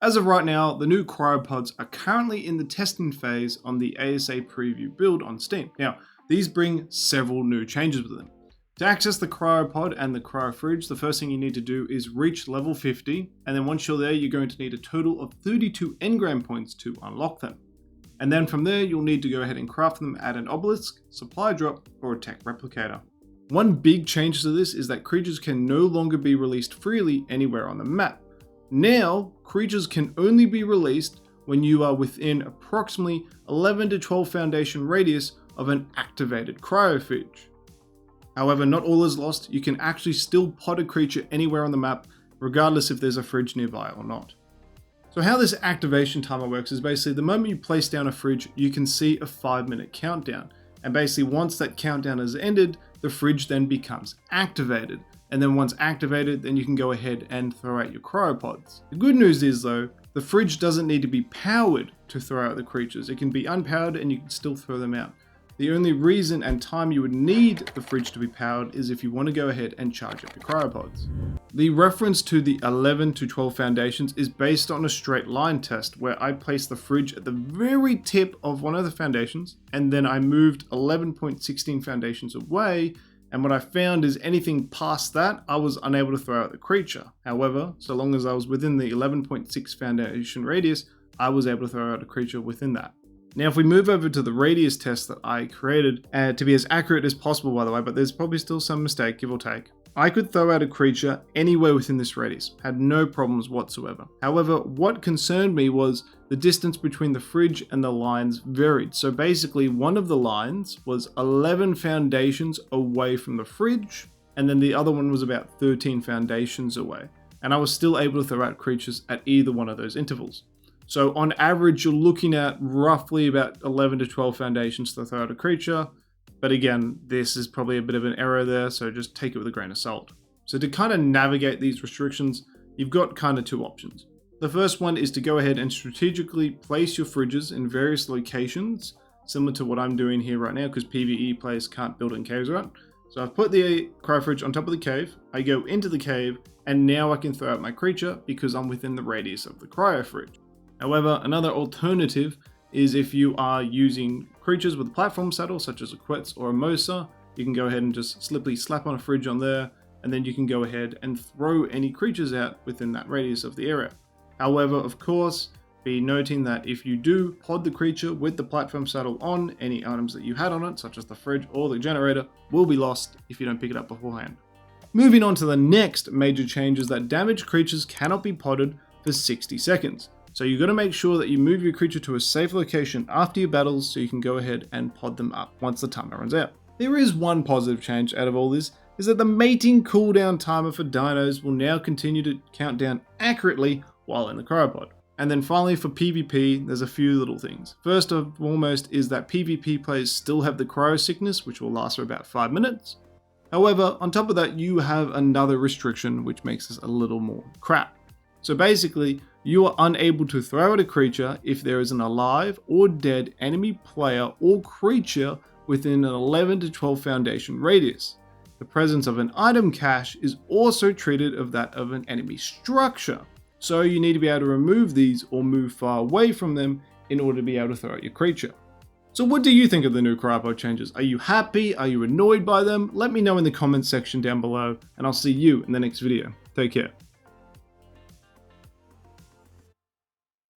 As of right now, the new cryopods are currently in the testing phase on the ASA preview build on Steam. Now, these bring several new changes with them. To access the cryopod and the cryofridge, the first thing you need to do is reach level 50, and then once you're there, you're going to need a total of 32 engram points to unlock them. And then from there, you'll need to go ahead and craft them at an obelisk, supply drop, or a tech replicator. One big change to this is that creatures can no longer be released freely anywhere on the map. Now, creatures can only be released when you are within approximately 11 to 12 foundation radius of an activated cryofridge. However, not all is lost. You can actually still pod a creature anywhere on the map, regardless if there's a fridge nearby or not. So how this activation timer works is basically the moment you place down a fridge, you can see a 5-minute countdown. And basically once that countdown has ended, the fridge then becomes activated. And then once activated, then you can go ahead and throw out your cryopods. The good news is though, the fridge doesn't need to be powered to throw out the creatures. It can be unpowered and you can still throw them out. The only reason and time you would need the fridge to be powered is if you want to go ahead and charge up your cryopods. The reference to the 11 to 12 foundations is based on a straight line test where I placed the fridge at the very tip of one of the foundations and then I moved 11.16 foundations away, and what I found is anything past that I was unable to throw out the creature. However, so long as I was within the 11.6 foundation radius, I was able to throw out a creature within that. Now, if we move over to the radius test that I created, to be as accurate as possible, by the way, but there's probably still some mistake, give or take, I could throw out a creature anywhere within this radius, had no problems whatsoever. However, what concerned me was the distance between the fridge and the lines varied. So basically, one of the lines was 11 foundations away from the fridge, and then the other one was about 13 foundations away. And I was still able to throw out creatures at either one of those intervals. So on average, you're looking at roughly about 11 to 12 foundations to throw out a creature. But again, this is probably a bit of an error there, so just take it with a grain of salt. So to kind of navigate these restrictions, you've got kind of two options. The first one is to go ahead and strategically place your fridges in various locations, similar to what I'm doing here right now, because PvE players can't build in caves, right? So I've put the cryofridge on top of the cave, I go into the cave, and now I can throw out my creature because I'm within the radius of the cryofridge. However, another alternative is if you are using creatures with a platform saddle, such as a Quetz or a Mosa, you can go ahead and just simply slap on a fridge on there, and then you can go ahead and throw any creatures out within that radius of the area. However, of course, be noting that if you do pod the creature with the platform saddle on, any items that you had on it, such as the fridge or the generator, will be lost if you don't pick it up beforehand. Moving on to the next major change is that damaged creatures cannot be podded for 60 seconds. So you've got to make sure that you move your creature to a safe location after your battles so you can go ahead and pod them up once the timer runs out. There is one positive change out of all this, is that the mating cooldown timer for dinos will now continue to count down accurately while in the cryopod. And then finally for PvP, there's a few little things. First and foremost is that PvP players still have the cryo sickness, which will last for about 5 minutes. However, on top of that, you have another restriction which makes this a little more crap. So basically, you are unable to throw out a creature if there is an alive or dead enemy player or creature within an 11 to 12 foundation radius. The presence of an item cache is also treated of that of an enemy structure. So you need to be able to remove these or move far away from them in order to be able to throw out your creature. So what do you think of the new cryopod changes? Are you happy? Are you annoyed by them? Let me know in the comments section down below, and I'll see you in the next video. Take care.